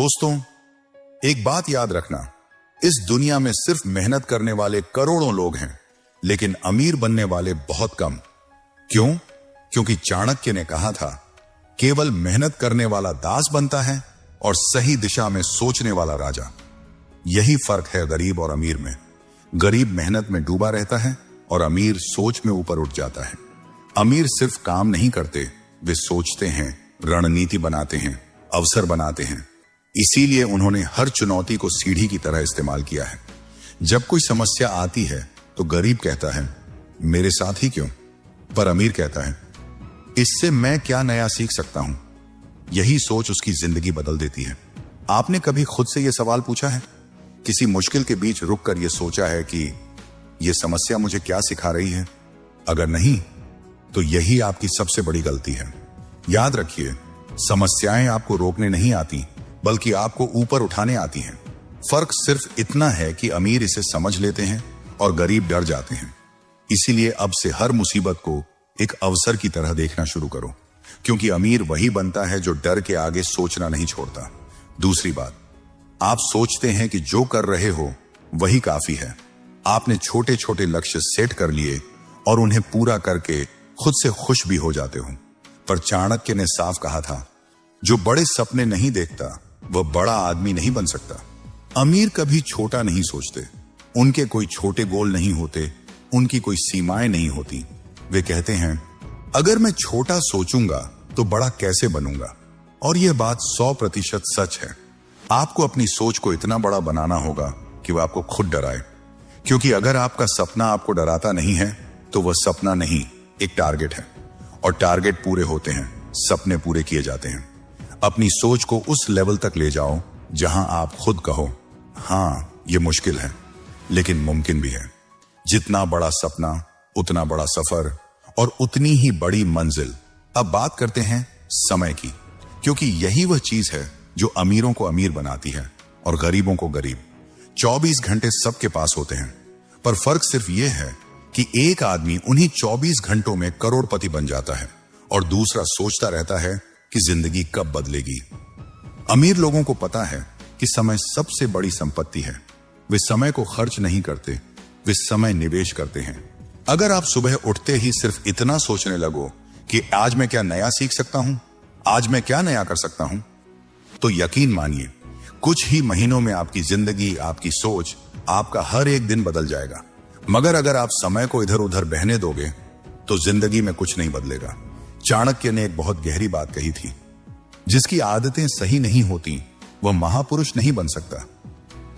दोस्तों, एक बात याद रखना, इस दुनिया में सिर्फ मेहनत करने वाले करोड़ों लोग हैं, लेकिन अमीर बनने वाले बहुत कम। क्यों? क्योंकि चाणक्य ने कहा था, केवल मेहनत करने वाला दास बनता है और सही दिशा में सोचने वाला राजा। यही फर्क है गरीब और अमीर में। गरीब मेहनत में डूबा रहता है और अमीर सोच में ऊपर उठ जाता है। अमीर सिर्फ काम नहीं करते, वे सोचते हैं, रणनीति बनाते हैं, अवसर बनाते हैं। इसीलिए उन्होंने हर चुनौती को सीढ़ी की तरह इस्तेमाल किया है। जब कोई समस्या आती है तो गरीब कहता है, मेरे साथ ही क्यों? पर अमीर कहता है, इससे मैं क्या नया सीख सकता हूं? यही सोच उसकी जिंदगी बदल देती है। आपने कभी खुद से यह सवाल पूछा है? किसी मुश्किल के बीच रुककर यह सोचा है कि यह समस्या मुझे क्या सिखा रही है? अगर नहीं, तो यही आपकी सबसे बड़ी गलती है। याद रखिए, समस्याएं आपको रोकने नहीं आती, बल्कि आपको ऊपर उठाने आती हैं। फर्क सिर्फ इतना है कि अमीर इसे समझ लेते हैं और गरीब डर जाते हैं। इसीलिए अब से हर मुसीबत को एक अवसर की तरह देखना शुरू करो, क्योंकि अमीर वही बनता है जो डर के आगे सोचना नहीं छोड़ता। दूसरी बात, आप सोचते हैं कि जो कर रहे हो वही काफी है। आपने छोटे छोटे लक्ष्य सेट कर लिए और उन्हें पूरा करके खुद से खुश भी हो जाते हो। पर चाणक्य ने साफ कहा था, जो बड़े सपने नहीं देखता वह बड़ा आदमी नहीं बन सकता। अमीर कभी छोटा नहीं सोचते, उनके कोई छोटे गोल नहीं होते, उनकी कोई सीमाएं नहीं होती। वे कहते हैं, अगर मैं छोटा सोचूंगा तो बड़ा कैसे बनूंगा? और यह बात 100% सच है। आपको अपनी सोच को इतना बड़ा बनाना होगा कि वह आपको खुद डराए। क्योंकि अगर आपका सपना आपको डराता नहीं है तो वह सपना नहीं, एक टारगेट है। और टारगेट पूरे होते हैं, सपने पूरे किए जाते हैं। अपनी सोच को उस लेवल तक ले जाओ जहां आप खुद कहो, हां यह मुश्किल है लेकिन मुमकिन भी है। जितना बड़ा सपना उतना बड़ा सफर और उतनी ही बड़ी मंजिल। अब बात करते हैं समय की, क्योंकि यही वह चीज है जो अमीरों को अमीर बनाती है और गरीबों को गरीब। 24 घंटे सबके पास होते हैं, पर फर्क सिर्फ यह है कि एक आदमी उन्हीं 24 घंटों में करोड़पति बन जाता है और दूसरा सोचता रहता है कि जिंदगी कब बदलेगी। अमीर लोगों को पता है कि समय सबसे बड़ी संपत्ति है। वे समय को खर्च नहीं करते, वे समय निवेश करते हैं। अगर आप सुबह उठते ही सिर्फ इतना सोचने लगो कि आज मैं क्या नया सीख सकता हूं, आज मैं क्या नया कर सकता हूं, तो यकीन मानिए कुछ ही महीनों में आपकी जिंदगी, आपकी सोच, आपका हर एक दिन बदल जाएगा। मगर अगर आप समय को इधर उधर बहने दोगे तो जिंदगी में कुछ नहीं बदलेगा। चाणक्य ने एक बहुत गहरी बात कही थी, जिसकी आदतें सही नहीं होती वह महापुरुष नहीं बन सकता।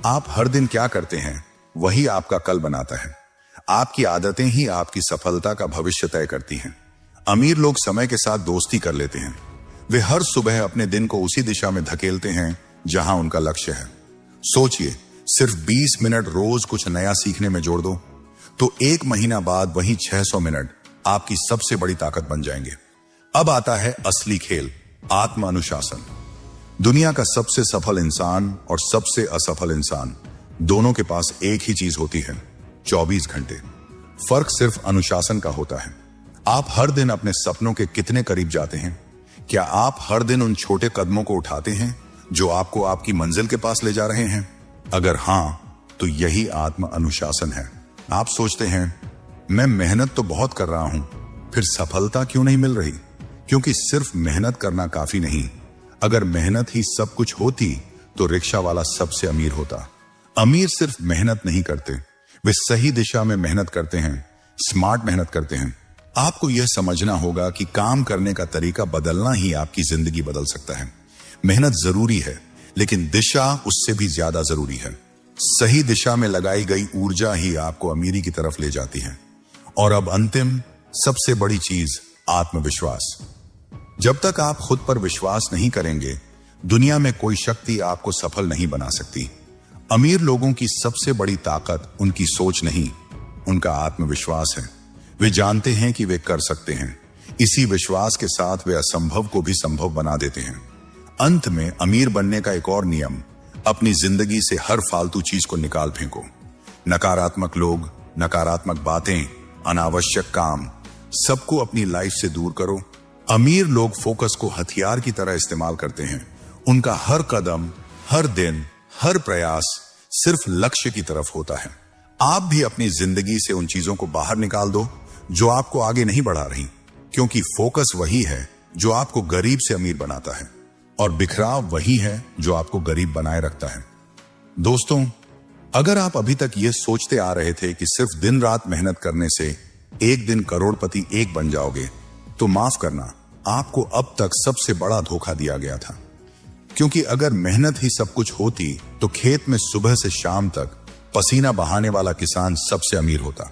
आप हर दिन क्या करते हैं वही आपका कल बनाता है। आपकी आदतें ही आपकी सफलता का भविष्य तय करती हैं। अमीर लोग समय के साथ दोस्ती कर लेते हैं। वे हर सुबह अपने दिन को उसी दिशा में धकेलते हैं जहां उनका लक्ष्य है। सोचिए, सिर्फ 20 मिनट रोज कुछ नया सीखने में जोड़ दो तो एक महीना बाद वही 600 मिनट आपकी सबसे बड़ी ताकत बन जाएंगे। अब आता है असली खेल, आत्म अनुशासन। दुनिया का सबसे सफल इंसान और सबसे असफल इंसान दोनों के पास एक ही चीज होती है, 24 घंटे। फर्क सिर्फ अनुशासन का होता है। आप हर दिन अपने सपनों के कितने करीब जाते हैं? क्या आप हर दिन उन छोटे कदमों को उठाते हैं जो आपको आपकी मंजिल के पास ले जा रहे हैं? अगर हां, तो यही आत्म अनुशासन है। आप सोचते हैं, मैं मेहनत तो बहुत कर रहा हूं, फिर सफलता क्यों नहीं मिल रही? क्योंकि सिर्फ मेहनत करना काफी नहीं। अगर मेहनत ही सब कुछ होती तो रिक्शा वाला सबसे अमीर होता। अमीर सिर्फ मेहनत नहीं करते, वे सही दिशा में मेहनत करते हैं, स्मार्ट मेहनत करते हैं। आपको यह समझना होगा कि काम करने का तरीका बदलना ही आपकी जिंदगी बदल सकता है। मेहनत जरूरी है, लेकिन दिशा उससे भी ज्यादा जरूरी है। सही दिशा में लगाई गई ऊर्जा ही आपको अमीरी की तरफ ले जाती है। और अब अंतिम सबसे बड़ी चीज, आत्मविश्वास। जब तक आप खुद पर विश्वास नहीं करेंगे, दुनिया में कोई शक्ति आपको सफल नहीं बना सकती। अमीर लोगों की सबसे बड़ी ताकत उनकी सोच नहीं, उनका आत्मविश्वास है। वे जानते हैं कि वे कर सकते हैं। इसी विश्वास के साथ वे असंभव को भी संभव बना देते हैं। अंत में अमीर बनने का एक और नियम, अपनी जिंदगी से हर फालतू चीज को निकाल फेंको। नकारात्मक लोग, नकारात्मक बातें, अनावश्यक काम, सबको अपनी लाइफ से दूर करो। अमीर लोग फोकस को हथियार की तरह इस्तेमाल करते हैं। उनका हर कदम हर दिन हर प्रयास सिर्फ लक्ष्य की तरफ होता है। आप भी अपनी जिंदगी से उन चीजों को बाहर निकाल दो जो आपको आगे नहीं बढ़ा रही, क्योंकि फोकस वही है जो आपको गरीब से अमीर बनाता है और बिखराव वही है जो आपको गरीब बनाए रखता है। दोस्तों, अगर आप अभी तक ये सोचते आ रहे थे कि सिर्फ दिन रात मेहनत करने से एक दिन करोड़पति एक बन जाओगे, तो माफ करना, आपको अब तक सबसे बड़ा धोखा दिया गया था। क्योंकि अगर मेहनत ही सब कुछ होती तो खेत में सुबह से शाम तक पसीना बहाने वाला किसान सबसे अमीर होता,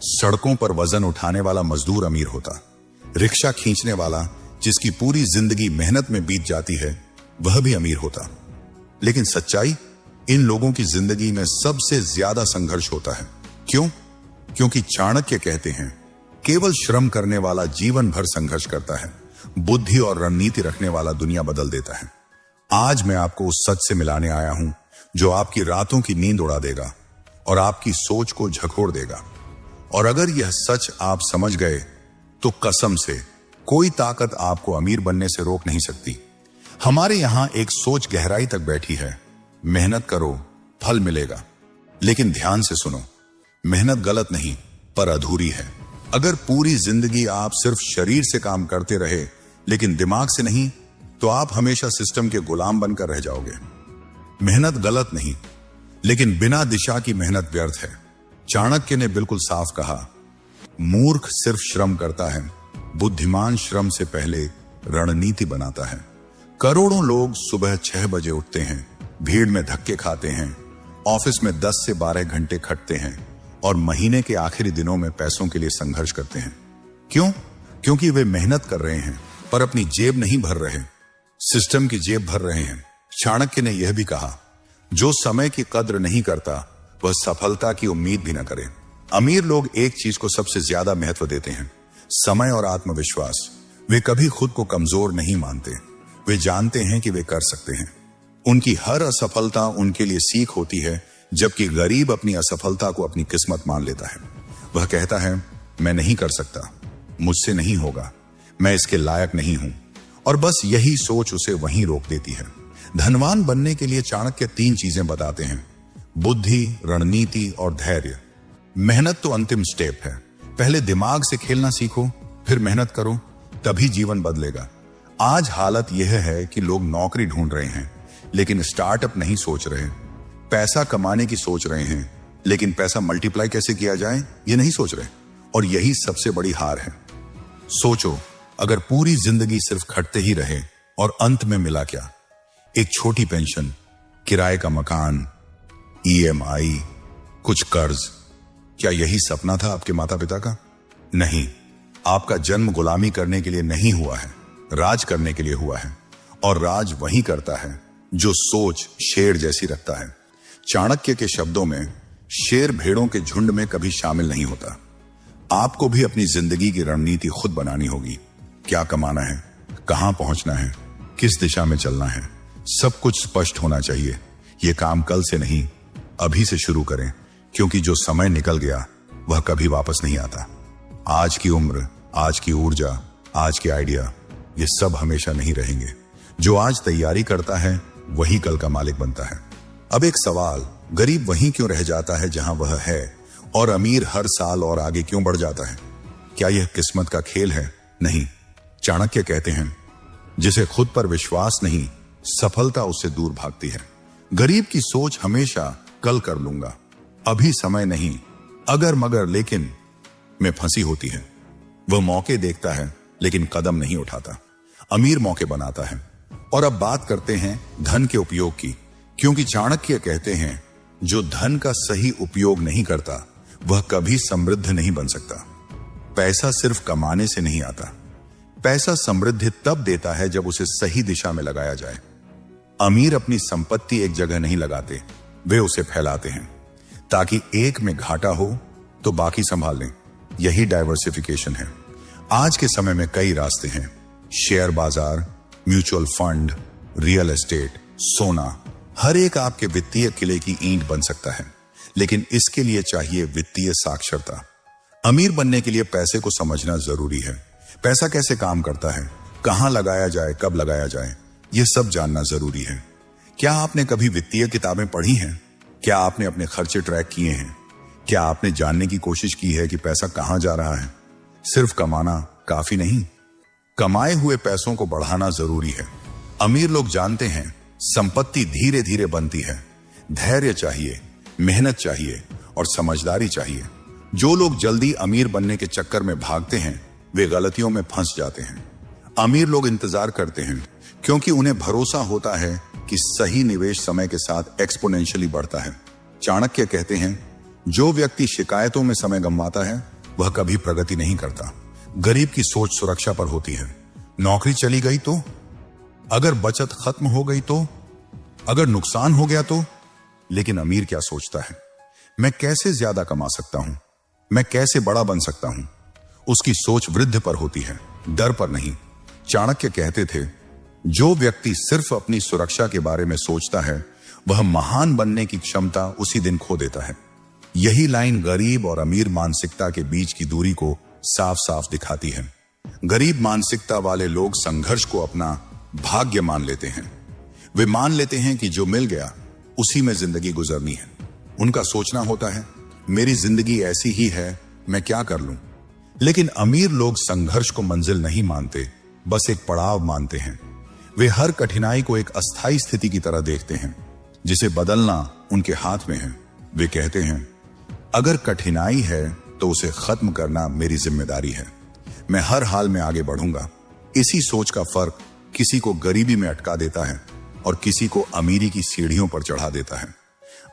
सड़कों पर वजन उठाने वाला मजदूर अमीर होता, रिक्शा खींचने वाला जिसकी पूरी जिंदगी मेहनत में बीत जाती है वह भी अमीर होता। लेकिन सच्चाई, इन लोगों की जिंदगी में सबसे ज्यादा संघर्ष होता है। क्यों? क्योंकि चाणक्य कहते हैं, केवल श्रम करने वाला जीवन भर संघर्ष करता है, बुद्धि और रणनीति रखने वाला दुनिया बदल देता है। आज मैं आपको उस सच से मिलाने आया हूं जो आपकी रातों की नींद उड़ा देगा और आपकी सोच को झकोड़ देगा। और अगर यह सच आप समझ गए तो कसम से कोई ताकत आपको अमीर बनने से रोक नहीं सकती। हमारे यहां एक सोच गहराई तक बैठी है, मेहनत करो फल मिलेगा। लेकिन ध्यान से सुनो, मेहनत गलत नहीं पर अधूरी है। अगर पूरी जिंदगी आप सिर्फ शरीर से काम करते रहे लेकिन दिमाग से नहीं, तो आप हमेशा सिस्टम के गुलाम बनकर रह जाओगे। मेहनत गलत नहीं, लेकिन बिना दिशा की मेहनत व्यर्थ है। चाणक्य ने बिल्कुल साफ कहा, मूर्ख सिर्फ श्रम करता है, बुद्धिमान श्रम से पहले रणनीति बनाता है। करोड़ों लोग सुबह 6 बजे उठते हैं, भीड़ में धक्के खाते हैं, ऑफिस में 10 से 12 घंटे खटते हैं और महीने के आखिरी दिनों में पैसों के लिए संघर्ष करते हैं। क्यों? क्योंकि वे मेहनत कर रहे हैं पर अपनी जेब नहीं भर रहे, सिस्टम की जेब भर रहे हैं। चाणक्य ने यह भी कहा, जो समय की कद्र नहीं करता वह सफलता की उम्मीद भी न करे। अमीर लोग एक चीज को सबसे ज्यादा महत्व देते हैं, समय और आत्मविश्वास। वे कभी खुद को कमजोर नहीं मानते, वे जानते हैं कि वे कर सकते हैं। उनकी हर असफलता उनके लिए सीख होती है, जबकि गरीब अपनी असफलता को अपनी किस्मत मान लेता है। वह कहता है, मैं नहीं कर सकता, मुझसे नहीं होगा, मैं इसके लायक नहीं हूं, और बस यही सोच उसे वहीं रोक देती है। धनवान बनने के लिए चाणक्य 3 चीजें बताते हैं, बुद्धि, रणनीति और धैर्य। मेहनत तो अंतिम स्टेप है। पहले दिमाग से खेलना सीखो, फिर मेहनत करो, तभी जीवन बदलेगा। आज हालत यह है कि लोग नौकरी ढूंढ रहे हैं लेकिन स्टार्टअप नहीं सोच रहे, पैसा कमाने की सोच रहे हैं लेकिन पैसा मल्टीप्लाई कैसे किया जाए ये नहीं सोच रहे, और यही सबसे बड़ी हार है। सोचो, अगर पूरी जिंदगी सिर्फ खटते ही रहे और अंत में मिला क्या? एक छोटी पेंशन, किराए का मकान, EMI, कुछ कर्ज। क्या यही सपना था आपके माता पिता का? नहीं, आपका जन्म गुलामी करने के लिए नहीं हुआ है, राज करने के लिए हुआ है। और राज वही करता है जो सोच शेर जैसी रखता है। चाणक्य के शब्दों में, शेर भेड़ों के झुंड में कभी शामिल नहीं होता। आपको भी अपनी जिंदगी की रणनीति खुद बनानी होगी। क्या कमाना है, कहां पहुंचना है, किस दिशा में चलना है, सब कुछ स्पष्ट होना चाहिए। यह काम कल से नहीं, अभी से शुरू करें, क्योंकि जो समय निकल गया वह कभी वापस नहीं आता। आज की उम्र, आज की ऊर्जा, आज के आइडिया, ये सब हमेशा नहीं रहेंगे। जो आज तैयारी करता है वही कल का मालिक बनता है। अब एक सवाल, गरीब वहीं क्यों रह जाता है जहां वह है, और अमीर हर साल और आगे क्यों बढ़ जाता है? क्या यह किस्मत का खेल है? नहीं। चाणक्य कहते हैं, जिसे खुद पर विश्वास नहीं, सफलता उससे दूर भागती है। गरीब की सोच हमेशा कल कर लूंगा, अभी समय नहीं, अगर मगर लेकिन में फंसी होती है। वह मौके देखता है लेकिन कदम नहीं उठाता। अमीर मौके बनाता है। और अब बात करते हैं धन के उपयोग की, क्योंकि चाणक्य कहते हैं, जो धन का सही उपयोग नहीं करता वह कभी समृद्ध नहीं बन सकता। पैसा सिर्फ कमाने से नहीं आता, पैसा समृद्धि तब देता है जब उसे सही दिशा में लगाया जाए। अमीर अपनी संपत्ति एक जगह नहीं लगाते, वे उसे फैलाते हैं ताकि एक में घाटा हो तो बाकी संभाल लें। यही डाइवर्सिफिकेशन है। आज के समय में कई रास्ते हैं, शेयर बाजार, म्यूचुअल फंड, रियल एस्टेट, सोना। हर एक आपके वित्तीय किले की ईंट बन सकता है, लेकिन इसके लिए चाहिए वित्तीय साक्षरता। अमीर बनने के लिए पैसे को समझना जरूरी है। पैसा कैसे काम करता है, कहां लगाया जाए, कब लगाया जाए, यह सब जानना जरूरी है। क्या आपने कभी वित्तीय किताबें पढ़ी हैं? क्या आपने अपने खर्चे ट्रैक किए हैं? क्या आपने जानने की कोशिश की है कि पैसा कहां जा रहा है? सिर्फ कमाना काफी नहीं, कमाए हुए पैसों को बढ़ाना जरूरी है। अमीर लोग जानते हैं संपत्ति धीरे धीरे बनती है। धैर्य चाहिए, मेहनत चाहिए और समझदारी चाहिए। जो लोग जल्दी अमीर बनने के चक्कर में भागते हैं वे गलतियों में फंस जाते हैं। अमीर लोग इंतजार करते हैं क्योंकि उन्हें भरोसा होता है कि सही निवेश समय के साथ एक्सपोनेंशियली बढ़ता है। चाणक्य कहते हैं, जो व्यक्ति शिकायतों में समय गंवाता है वह कभी प्रगति नहीं करता। गरीब की सोच सुरक्षा पर होती है। नौकरी चली गई तो, अगर बचत खत्म हो गई तो, अगर नुकसान हो गया तो। लेकिन अमीर क्या सोचता है? मैं कैसे ज्यादा कमा सकता हूं? मैं कैसे बड़ा बन सकता हूं? उसकी सोच वृद्ध पर होती है, डर पर नहीं। चाणक्य कहते थे, जो व्यक्ति सिर्फ अपनी सुरक्षा के बारे में सोचता है वह महान बनने की क्षमता उसी दिन खो देता है। यही लाइन गरीब और अमीर मानसिकता के बीच की दूरी को साफ साफ दिखाती है। गरीब मानसिकता वाले लोग संघर्ष को अपना भाग्य मान लेते हैं। वे मान लेते हैं कि जो मिल गया उसी में जिंदगी गुजरनी है। उनका सोचना होता है, मेरी जिंदगी ऐसी ही है, मैं क्या कर लूं। लेकिन अमीर लोग संघर्ष को मंजिल नहीं मानते, बस एक पड़ाव मानते हैं। वे हर कठिनाई को एक अस्थायी स्थिति की तरह देखते हैं जिसे बदलना उनके हाथ में है। वे कहते हैं, अगर कठिनाई है तो उसे खत्म करना मेरी जिम्मेदारी है। मैं हर हाल में आगे बढ़ूंगा। इसी सोच का फर्क किसी को गरीबी में अटका देता है और किसी को अमीरी की सीढ़ियों पर चढ़ा देता है।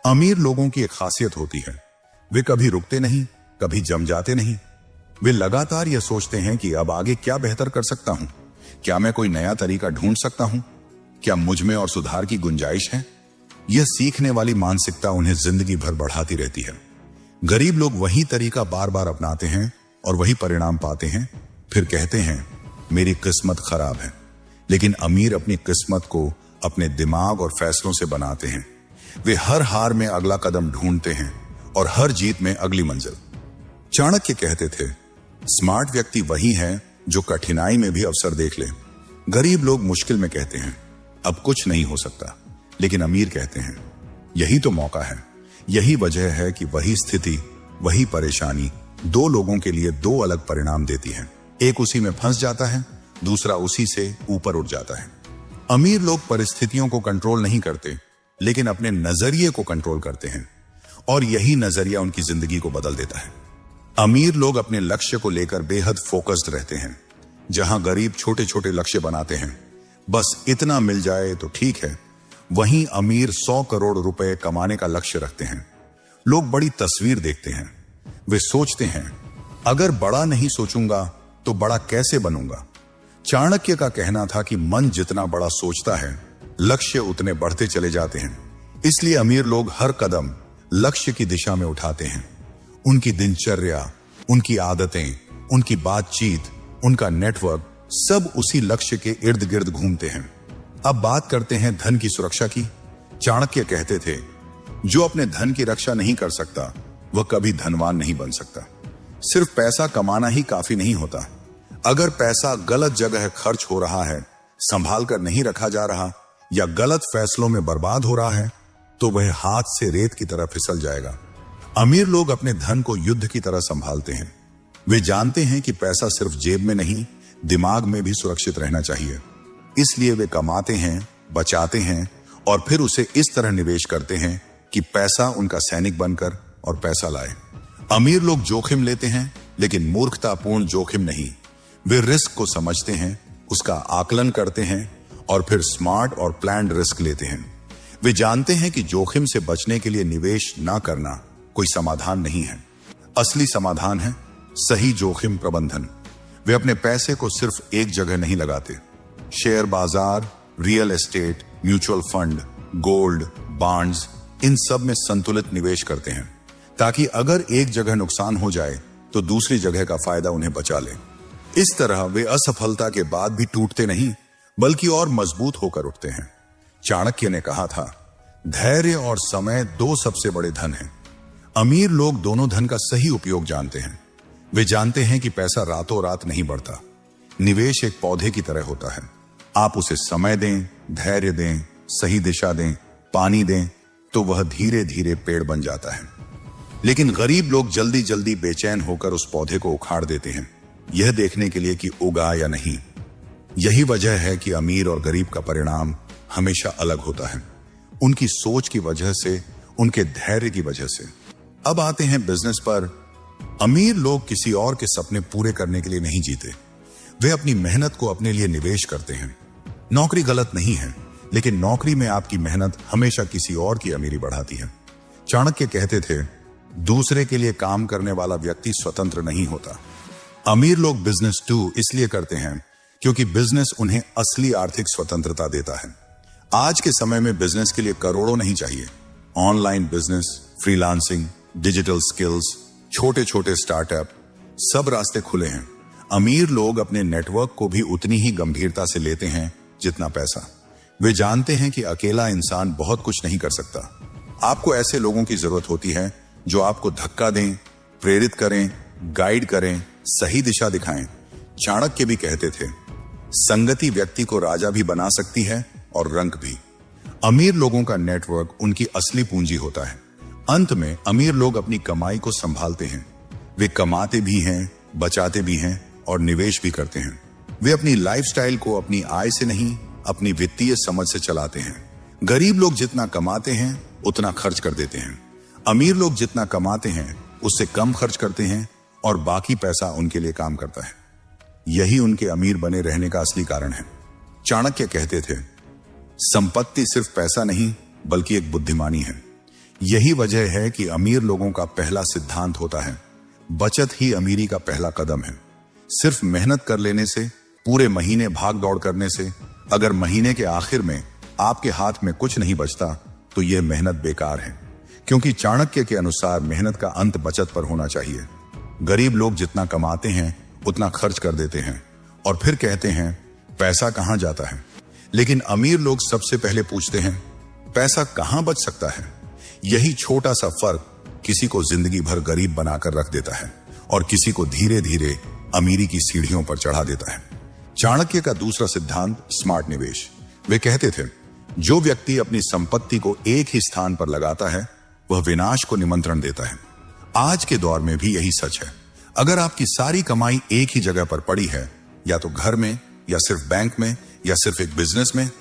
अमीर लोगों की एक खासियत होती है, वे कभी रुकते नहीं, कभी जम जाते नहीं। वे लगातार यह सोचते हैं कि अब आगे क्या बेहतर कर सकता हूं? क्या मैं कोई नया तरीका ढूंढ सकता हूं? क्या मुझ में और सुधार की गुंजाइश है? यह सीखने वाली मानसिकता उन्हें जिंदगी भर बढ़ाती रहती है। गरीब लोग वही तरीका बार बार अपनाते हैं और वही परिणाम पाते हैं, फिर कहते हैं मेरी किस्मत खराब है। लेकिन अमीर अपनी किस्मत को अपने दिमाग और फैसलों से बनाते हैं। वे हर हार में अगला कदम ढूंढते हैं और हर जीत में अगली मंजिल। चाणक्य कहते थे, स्मार्ट व्यक्ति वही है जो कठिनाई में भी अवसर देख ले। गरीब लोग मुश्किल में कहते हैं अब कुछ नहीं हो सकता, लेकिन अमीर कहते हैं यही तो मौका है। यही वजह है कि वही स्थिति, वही परेशानी दो लोगों के लिए दो अलग परिणाम देती है। एक उसी में फंस जाता है, दूसरा उसी से ऊपर उठ जाता है। अमीर लोग परिस्थितियों को कंट्रोल नहीं करते, लेकिन अपने नजरिए को कंट्रोल करते हैं और यही नजरिया उनकी जिंदगी को बदल देता है। अमीर लोग अपने लक्ष्य को लेकर बेहद फोकस्ड रहते हैं, जहां गरीब छोटे छोटे लक्ष्य बनाते हैं, बस इतना मिल जाए तो ठीक है। वहीं अमीर 100 करोड़ रुपए कमाने का लक्ष्य रखते हैं। लोग बड़ी तस्वीर देखते हैं। वे सोचते हैं अगर बड़ा नहीं सोचूंगा तो बड़ा कैसे बनूंगा। चाणक्य का कहना था कि मन जितना बड़ा सोचता है, लक्ष्य उतने बढ़ते चले जाते हैं। इसलिए अमीर लोग हर कदम लक्ष्य की दिशा में उठाते हैं। उनकी दिनचर्या, उनकी आदतें, उनकी बातचीत, उनका नेटवर्क सब उसी लक्ष्य के इर्द गिर्द घूमते हैं। अब बात करते हैं धन की सुरक्षा की। चाणक्य कहते थे, जो अपने धन की रक्षा नहीं कर सकता वह कभी धनवान नहीं बन सकता। सिर्फ पैसा कमाना ही काफी नहीं होता। अगर पैसा गलत जगह खर्च हो रहा है, संभाल कर नहीं रखा जा रहा या गलत फैसलों में बर्बाद हो रहा है तो वह हाथ से रेत की तरह फिसल जाएगा। अमीर लोग अपने धन को युद्ध की तरह संभालते हैं। वे जानते हैं कि पैसा सिर्फ जेब में नहीं, दिमाग में भी सुरक्षित रहना चाहिए। इसलिए वे कमाते हैं, बचाते हैं और फिर उसे इस तरह निवेश करते हैं कि पैसा उनका सैनिक बनकर और पैसा लाए। अमीर लोग जोखिम लेते हैं, लेकिन मूर्खतापूर्ण जोखिम नहीं। वे रिस्क को समझते हैं, उसका आकलन करते हैं और फिर स्मार्ट और प्लान्ड रिस्क लेते हैं। वे जानते हैं कि जोखिम से बचने के लिए निवेश ना करना कोई समाधान नहीं है। असली समाधान है सही जोखिम प्रबंधन। वे अपने पैसे को सिर्फ एक जगह नहीं लगाते। शेयर बाजार, real estate, mutual fund, gold, bonds, इन सब में संतुलित निवेश करते हैं ताकि अगर एक जगह नुकसान हो जाए तो दूसरी जगह का फायदा उन्हें बचा ले। इस तरह वे असफलता के बाद भी टूटते नहीं, बल्कि और मजबूत होकर उठते हैं। चाणक्य ने कहा था, धैर्य और समय दो सबसे बड़े धन हैं। अमीर लोग दोनों धन का सही उपयोग जानते हैं। वे जानते हैं कि पैसा रातों रात नहीं बढ़ता। निवेश एक पौधे की तरह होता है। आप उसे समय दें, धैर्य दें, सही दिशा दें, पानी दें, तो वह धीरे धीरे पेड़ बन जाता है। लेकिन गरीब लोग जल्दी जल्दी बेचैन होकर उस पौधे को उखाड़ देते हैं, यह देखने के लिए कि उगा या नहीं। यही वजह है कि अमीर और गरीब का परिणाम हमेशा अलग होता है, उनकी सोच की वजह से, उनके धैर्य की वजह से। अब आते हैं बिजनेस पर। अमीर लोग किसी और के सपने पूरे करने के लिए नहीं जीते, वे अपनी मेहनत को अपने लिए निवेश करते हैं। नौकरी गलत नहीं है, लेकिन नौकरी में आपकी मेहनत हमेशा किसी और की अमीरी बढ़ाती है। चाणक्य कहते थे, दूसरे के लिए काम करने वाला व्यक्ति स्वतंत्र नहीं होता। अमीर लोग बिजनेस टू इसलिए करते हैं क्योंकि बिजनेस उन्हें असली आर्थिक स्वतंत्रता देता है। आज के समय में बिजनेस के लिए करोड़ों नहीं चाहिए। Online business, freelancing, digital skills, छोटे छोटे स्टार्टअप, सब रास्ते खुले हैं। अमीर लोग अपने नेटवर्क को भी उतनी ही गंभीरता से लेते हैं जितना पैसा। वे जानते हैं कि अकेला इंसान बहुत कुछ नहीं कर सकता। आपको ऐसे लोगों की जरूरत होती है जो आपको धक्का दें, प्रेरित करें, गाइड करें, सही दिशा दिखाएं। चाणक्य भी कहते थे, संगति व्यक्ति को राजा भी बना सकती है और रंक भी। अमीर लोगों का नेटवर्क उनकी असली पूंजी होता है। अंत में अमीर लोग अपनी कमाई को संभालते हैं। वे कमाते भी हैं, बचाते भी हैं और निवेश भी करते हैं। वे अपनी लाइफस्टाइल को अपनी आय से नहीं, अपनी वित्तीय समझ से चलाते हैं। गरीब लोग जितना कमाते हैं उतना खर्च कर देते हैं। अमीर लोग जितना कमाते हैं उससे कम खर्च करते हैं और बाकी पैसा उनके लिए काम करता है। यही उनके अमीर बने रहने का असली कारण है। चाणक्य कहते थे, संपत्ति सिर्फ पैसा नहीं बल्कि एक बुद्धिमानी है। यही वजह है कि अमीर लोगों का पहला सिद्धांत होता है, बचत ही अमीरी का पहला कदम है। सिर्फ मेहनत कर लेने से, पूरे महीने भाग दौड़ करने से, अगर महीने के आखिर में आपके हाथ में कुछ नहीं बचता तो यह मेहनत बेकार है। क्योंकि चाणक्य के अनुसार मेहनत का अंत बचत पर होना चाहिए। गरीब लोग जितना कमाते हैं उतना खर्च कर देते हैं और फिर कहते हैं पैसा कहां जाता है। लेकिन अमीर लोग सबसे पहले पूछते हैं पैसा कहां बच सकता है। यही छोटा सा फर्क किसी को जिंदगी भर गरीब बनाकर रख देता है और किसी को धीरे धीरे अमीरी की सीढ़ियों पर चढ़ा देता है। चाणक्य का दूसरा सिद्धांत स्मार्ट निवेश। वे कहते थे, जो व्यक्ति अपनी संपत्ति को एक ही स्थान पर लगाता है वह विनाश को निमंत्रण देता है। आज के दौर में भी यही सच है। अगर आपकी सारी कमाई एक ही जगह पर पड़ी है, या तो घर में, या सिर्फ बैंक में, या सिर्फ एक बिजनेस में,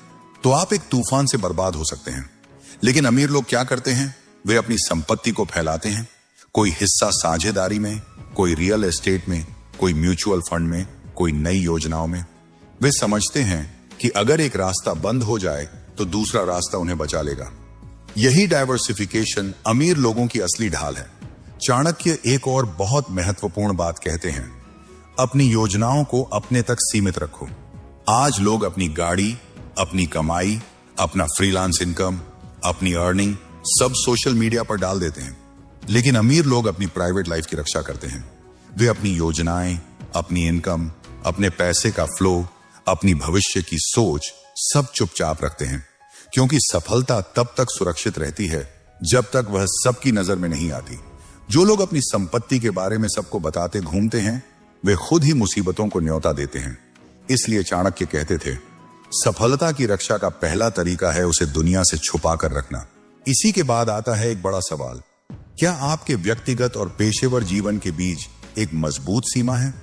तो आप एक तूफान से बर्बाद हो सकते हैं। लेकिन अमीर लोग क्या करते हैं, वे अपनी संपत्ति को फैलाते हैं। कोई हिस्सा साझेदारी में, कोई रियल एस्टेट में, कोई म्यूचुअल फंड में, कोई नई योजनाओं में। वे समझते हैं कि अगर एक रास्ता बंद हो जाए तो दूसरा रास्ता उन्हें बचा लेगा। यही डाइवर्सिफिकेशन अमीर लोगों की असली ढाल है। चाणक्य एक और बहुत महत्वपूर्ण बात कहते हैं, अपनी योजनाओं को अपने तक सीमित रखो। आज लोग अपनी गाड़ी, अपनी कमाई, अपना फ्रीलांस इनकम, अपनी अर्निंग सब सोशल मीडिया पर डाल देते हैं। लेकिन अमीर लोग अपनी प्राइवेट लाइफ की रक्षा करते हैं। वे अपनी योजनाएं, अपनी इनकम, अपने पैसे का फ्लो, अपनी भविष्य की सोच सब चुपचाप रखते हैं। क्योंकि सफलता तब तक सुरक्षित रहती है जब तक वह सबकी नजर में नहीं आती। जो लोग अपनी संपत्ति के बारे में सबको बताते घूमते हैं वे खुद ही मुसीबतों को न्योता देते हैं। इसलिए चाणक्य कहते थे, सफलता की रक्षा का पहला तरीका है उसे दुनिया से छुपा कर रखना। इसी के बाद आता है एक बड़ा सवाल, क्या आपके व्यक्तिगत और पेशेवर जीवन के बीच एक मजबूत सीमा है?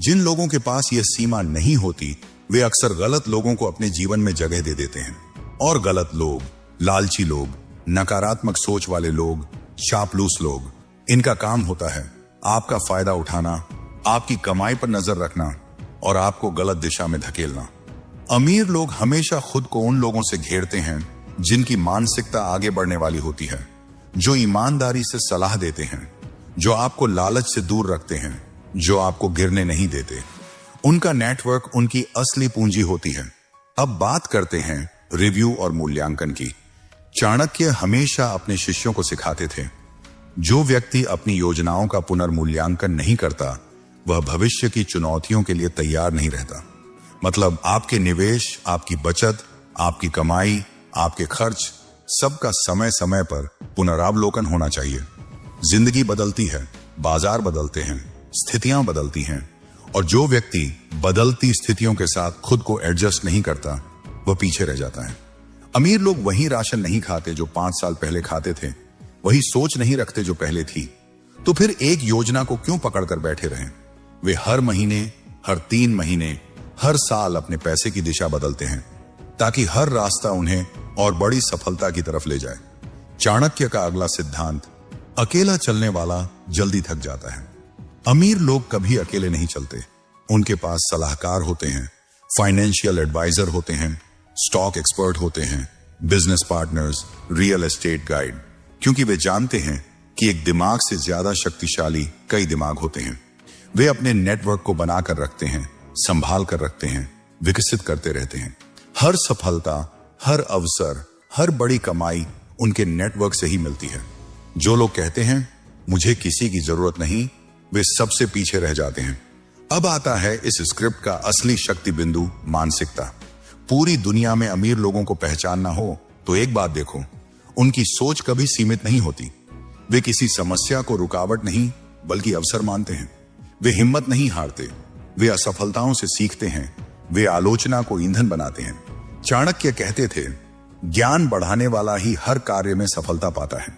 जिन लोगों के पास यह सीमा नहीं होती वे अक्सर गलत लोगों को अपने जीवन में जगह दे देते हैं। और गलत लोग, लालची लोग, नकारात्मक सोच वाले लोग, चापलूस लोग, इनका काम होता है आपका फायदा उठाना, आपकी कमाई पर नजर रखना और आपको गलत दिशा में धकेलना। अमीर लोग हमेशा खुद को उन लोगों से घेरते हैं जिनकी मानसिकता आगे बढ़ने वाली होती है, जो ईमानदारी से सलाह देते हैं, जो आपको लालच से दूर रखते हैं, जो आपको गिरने नहीं देते। उनका नेटवर्क उनकी असली पूंजी होती है। अब बात करते हैं रिव्यू और मूल्यांकन की। चाणक्य हमेशा अपने शिष्यों को सिखाते थे, जो व्यक्ति अपनी योजनाओं का पुनर्मूल्यांकन नहीं करता वह भविष्य की चुनौतियों के लिए तैयार नहीं रहता। मतलब आपके निवेश, आपकी बचत, आपकी कमाई, आपके खर्च, सबका समय समय पर पुनरावलोकन होना चाहिए। जिंदगी बदलती है, बाजार बदलते हैं, स्थितियां बदलती हैं और जो व्यक्ति बदलती स्थितियों के साथ खुद को एडजस्ट नहीं करता वह पीछे रह जाता है। अमीर लोग वही राशन नहीं खाते जो 5 साल पहले खाते थे, वही सोच नहीं रखते जो पहले थी। तो फिर एक योजना को क्यों पकड़कर बैठे रहें? वे हर महीने, हर 3 महीने, हर साल अपने पैसे की दिशा बदलते हैं ताकि हर रास्ता उन्हें और बड़ी सफलता की तरफ ले जाए। चाणक्य का अगला सिद्धांत, अकेला चलने वाला जल्दी थक जाता है। अमीर लोग कभी अकेले नहीं चलते। उनके पास सलाहकार होते हैं, फाइनेंशियल एडवाइजर होते हैं, स्टॉक एक्सपर्ट होते हैं, business partners, real estate guide, क्योंकि वे जानते हैं कि एक दिमाग से ज्यादा शक्तिशाली कई दिमाग होते हैं। वे अपने नेटवर्क को बनाकर रखते हैं, संभाल कर रखते हैं, विकसित करते रहते हैं। हर सफलता, हर अवसर, हर बड़ी कमाई उनके नेटवर्क से ही मिलती है। जो लोग कहते हैं मुझे किसी की जरूरत नहीं, वे सबसे पीछे रह जाते हैं। अब आता है इस स्क्रिप्ट का असली शक्ति बिंदु, मानसिकता। पूरी दुनिया में अमीर लोगों को पहचानना हो तो एक बात देखो, उनकी सोच कभी सीमित नहीं होती। वे किसी समस्या को रुकावट नहीं बल्कि अवसर मानते हैं। वे हिम्मत नहीं हारते, वे असफलताओं से सीखते हैं, वे आलोचना को ईंधन बनाते हैं। चाणक्य कहते थे, ज्ञान बढ़ाने वाला ही हर कार्य में सफलता पाता है।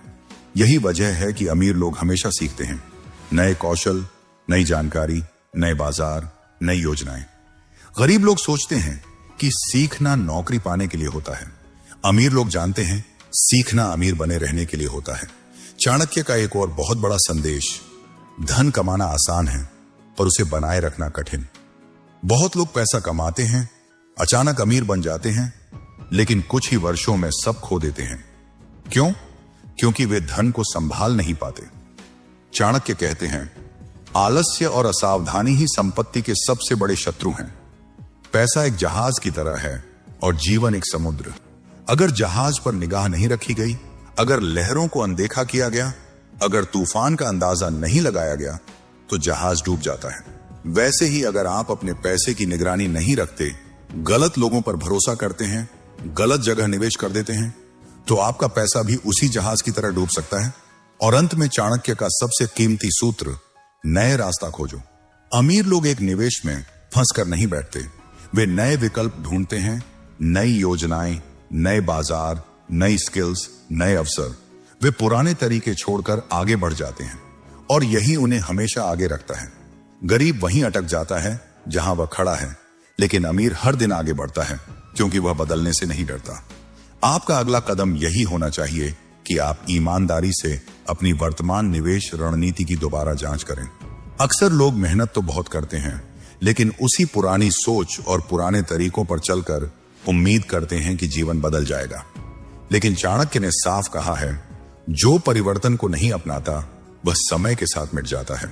यही वजह है कि अमीर लोग हमेशा सीखते हैं, नए कौशल, नई जानकारी, नए बाजार, नई योजनाएं। गरीब लोग सोचते हैं कि सीखना नौकरी पाने के लिए होता है। अमीर लोग जानते हैं सीखना अमीर बने रहने के लिए होता है। चाणक्य का एक और बहुत बड़ा संदेश, धन कमाना आसान है पर उसे बनाए रखना कठिन। बहुत लोग पैसा कमाते हैं, अचानक अमीर बन जाते हैं, लेकिन कुछ ही वर्षों में सब खो देते हैं। क्यों? क्योंकि वे धन को संभाल नहीं पाते। चाणक्य कहते हैं, आलस्य और असावधानी ही संपत्ति के सबसे बड़े शत्रु हैं। पैसा एक जहाज की तरह है और जीवन एक समुद्र। अगर जहाज पर निगाह नहीं रखी गई, अगर लहरों को अनदेखा किया गया, अगर तूफान का अंदाजा नहीं लगाया गया, तो जहाज डूब जाता है। वैसे ही अगर आप अपने पैसे की निगरानी नहीं रखते, गलत लोगों पर भरोसा करते हैं, गलत जगह निवेश कर देते हैं, तो आपका पैसा भी उसी जहाज की तरह डूब सकता है। और अंत में चाणक्य का सबसे कीमती सूत्र, नए रास्ता खोजो। अमीर लोग एक निवेश में फंस कर नहीं बैठते, वे नए विकल्प ढूंढते हैं, नई योजनाएं, नए बाजार, नई स्किल्स, नए अवसर। वे पुराने तरीके छोड़कर आगे बढ़ जाते हैं और यही उन्हें हमेशा आगे रखता है। गरीब वहीं अटक जाता है जहां वह खड़ा है, लेकिन अमीर हर दिन आगे बढ़ता है क्योंकि वह बदलने से नहीं डरता। आपका अगला कदम यही होना चाहिए कि आप ईमानदारी से अपनी वर्तमान निवेश रणनीति की दोबारा जांच करें। अक्सर लोग मेहनत तो बहुत करते हैं, लेकिन उसी पुरानी सोच और पुराने तरीकों पर चलकर उम्मीद करते हैं कि जीवन बदल जाएगा। लेकिन चाणक्य ने साफ कहा है, जो परिवर्तन को नहीं अपनाता वह समय के साथ मिट जाता है।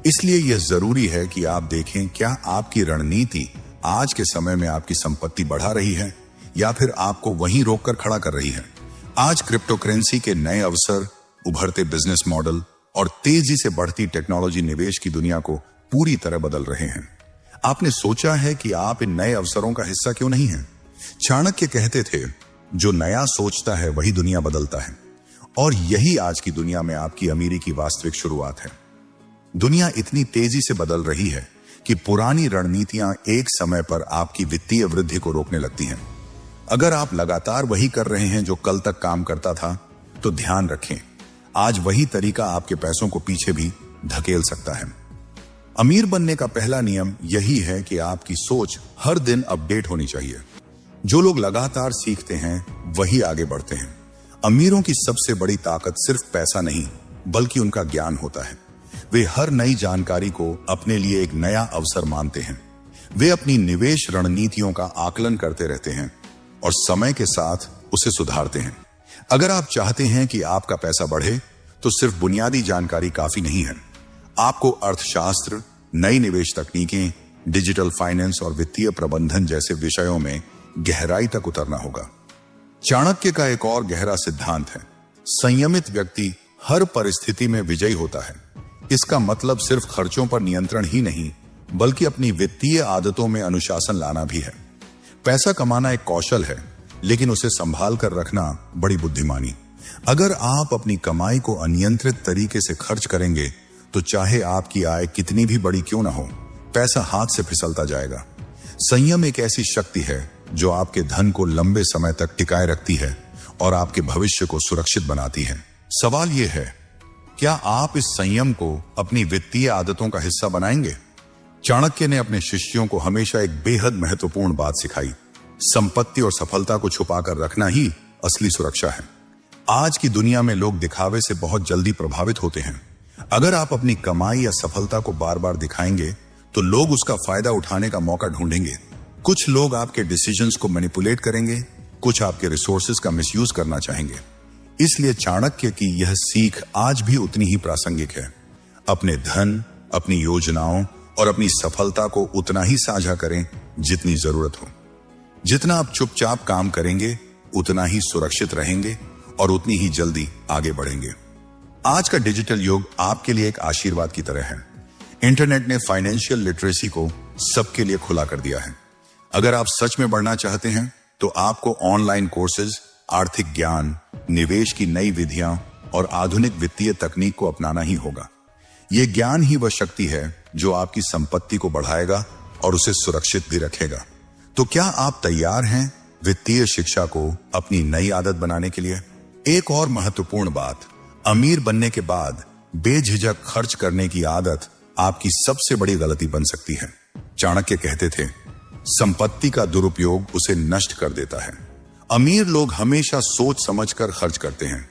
इसलिए यह जरूरी है कि आप देखें क्या आपकी रणनीति आज के समय में आपकी संपत्ति बढ़ा रही है या फिर आपको वहीं रोककर खड़ा कर रही है। आज क्रिप्टो करेंसी के नए अवसर, उभरते बिजनेस मॉडल और तेजी से बढ़ती टेक्नोलॉजी निवेश की दुनिया को पूरी तरह बदल रहे हैं। आपने सोचा है कि आप इन नए अवसरों का हिस्सा क्यों नहीं हैं? चाणक्य कहते थे, जो नया सोचता है वही दुनिया बदलता है। और यही आज की दुनिया में आपकी अमीरी की वास्तविक शुरुआत है। दुनिया इतनी तेजी से बदल रही है कि पुरानी रणनीतियां एक समय पर आपकी वित्तीय वृद्धि को रोकने लगती हैं। अगर आप लगातार वही कर रहे हैं जो कल तक काम करता था, तो ध्यान रखें, आज वही तरीका आपके पैसों को पीछे भी धकेल सकता है। अमीर बनने का पहला नियम यही है कि आपकी सोच हर दिन अपडेट होनी चाहिए। जो लोग लगातार सीखते हैं वही आगे बढ़ते हैं। अमीरों की सबसे बड़ी ताकत सिर्फ पैसा नहीं बल्कि उनका ज्ञान होता है। वे हर नई जानकारी को अपने लिए एक नया अवसर मानते हैं। वे अपनी निवेश रणनीतियों का आकलन करते रहते हैं और समय के साथ उसे सुधारते हैं। अगर आप चाहते हैं कि आपका पैसा बढ़े, तो सिर्फ बुनियादी जानकारी काफी नहीं है। आपको अर्थशास्त्र, नई निवेश तकनीकें, डिजिटल फाइनेंस और वित्तीय प्रबंधन जैसे विषयों में गहराई तक उतरना होगा। चाणक्य का एक और गहरा सिद्धांत है, संयमित व्यक्ति हर परिस्थिति में विजयी होता है। इसका मतलब सिर्फ खर्चों पर नियंत्रण ही नहीं बल्कि अपनी वित्तीय आदतों में अनुशासन लाना भी है। पैसा कमाना एक कौशल है, लेकिन उसे संभाल कर रखना बड़ी बुद्धिमानी। अगर आप अपनी कमाई को अनियंत्रित तरीके से खर्च करेंगे, तो चाहे आपकी आय कितनी भी बड़ी क्यों ना हो, पैसा हाथ से फिसलता जाएगा। संयम एक ऐसी शक्ति है जो आपके धन को लंबे समय तक टिकाए रखती है और आपके भविष्य को सुरक्षित बनाती है। सवाल यह है, क्या आप इस संयम को अपनी वित्तीय आदतों का हिस्सा बनाएंगे? चाणक्य ने अपने शिष्यों को हमेशा एक बेहद महत्वपूर्ण बात सिखाई। संपत्ति और सफलता को छुपाकर रखना ही असली सुरक्षा है। आज की दुनिया में लोग दिखावे से बहुत जल्दी प्रभावित होते हैं। अगर आप अपनी कमाई या सफलता को बार बार दिखाएंगे तो लोग उसका फायदा उठाने का मौका ढूंढेंगे। कुछ लोग आपके डिसीजंस को मैनिपुलेट करेंगे, कुछ आपके रिसोर्सेज का मिसयूज करना चाहेंगे। इसलिए चाणक्य की यह सीख आज भी उतनी ही प्रासंगिक है। अपने धन, अपनी योजनाओं और अपनी सफलता को उतना ही साझा करें जितनी जरूरत हो। जितना आप चुपचाप काम करेंगे उतना ही सुरक्षित रहेंगे और उतनी ही जल्दी आगे बढ़ेंगे। आज का डिजिटल युग आपके लिए एक आशीर्वाद की तरह है। इंटरनेट ने फाइनेंशियल लिटरेसी को सबके लिए खुला कर दिया है। अगर आप सच में बढ़ना चाहते हैं तो आपको ऑनलाइन कोर्सेज, आर्थिक ज्ञान, निवेश की नई विधियां और आधुनिक वित्तीय तकनीक को अपनाना ही होगा। यह ज्ञान ही वह शक्ति है जो आपकी संपत्ति को बढ़ाएगा और उसे सुरक्षित भी रखेगा। तो क्या आप तैयार हैं वित्तीय शिक्षा को अपनी नई आदत बनाने के लिए? एक और महत्वपूर्ण बात, अमीर बनने के बाद बेझिझक खर्च करने की आदत आपकी सबसे बड़ी गलती बन सकती है। चाणक्य कहते थे, संपत्ति का दुरुपयोग उसे नष्ट कर देता है। अमीर लोग हमेशा सोच समझकर खर्च करते हैं।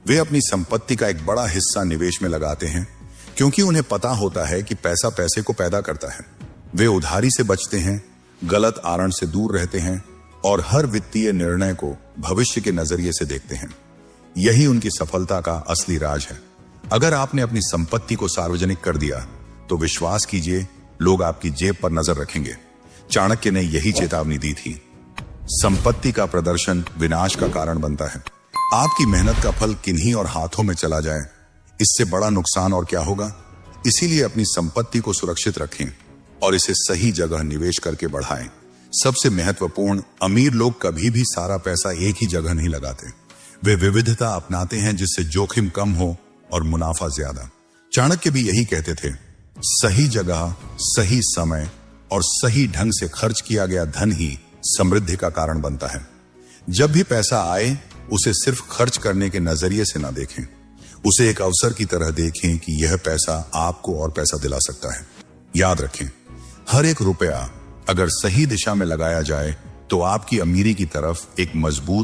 वे अपनी संपत्ति का एक बड़ा हिस्सा निवेश में लगाते हैं क्योंकि उन्हें पता होता है कि पैसा पैसे को पैदा करता है। वे उधारी से बचते हैं, गलत आरण से दूर रहते हैं और हर वित्तीय निर्णय को भविष्य के नजरिए से देखते हैं। यही उनकी सफलता का असली राज है। अगर आपने अपनी संपत्ति को सार्वजनिक कर दिया तो विश्वास कीजिए, लोग आपकी जेब पर नजर रखेंगे। चाणक्य ने यही चेतावनी दी थी। संपत्ति का प्रदर्शन विनाश का कारण बनता है। आपकी मेहनत का फल किन्हीं और हाथों में चला जाए, इससे बड़ा नुकसान और क्या होगा। इसीलिए अपनी संपत्ति को सुरक्षित रखें और इसे सही जगह निवेश करके बढ़ाएं। सबसे महत्वपूर्ण, अमीर लोग कभी भी सारा पैसा एक ही जगह नहीं लगाते। वे विविधता अपनाते हैं जिससे जोखिम कम हो और मुनाफा ज्यादा। चाणक्य भी यही कहते थे, सही जगह, सही समय और सही ढंग से खर्च किया गया धन ही समृद्धि का कारण बनता है। जब भी पैसा आए उसे सिर्फ खर्च करने के नजरिए से ना देखें, उसे एक अवसर की तरह देखें कि यह पैसा आपको और पैसा दिला सकता है। याद रखें, हर एक रुपया अगर सही दिशा में लगाया जाए तो आपकी अमीरी की तरफ एक मजबूत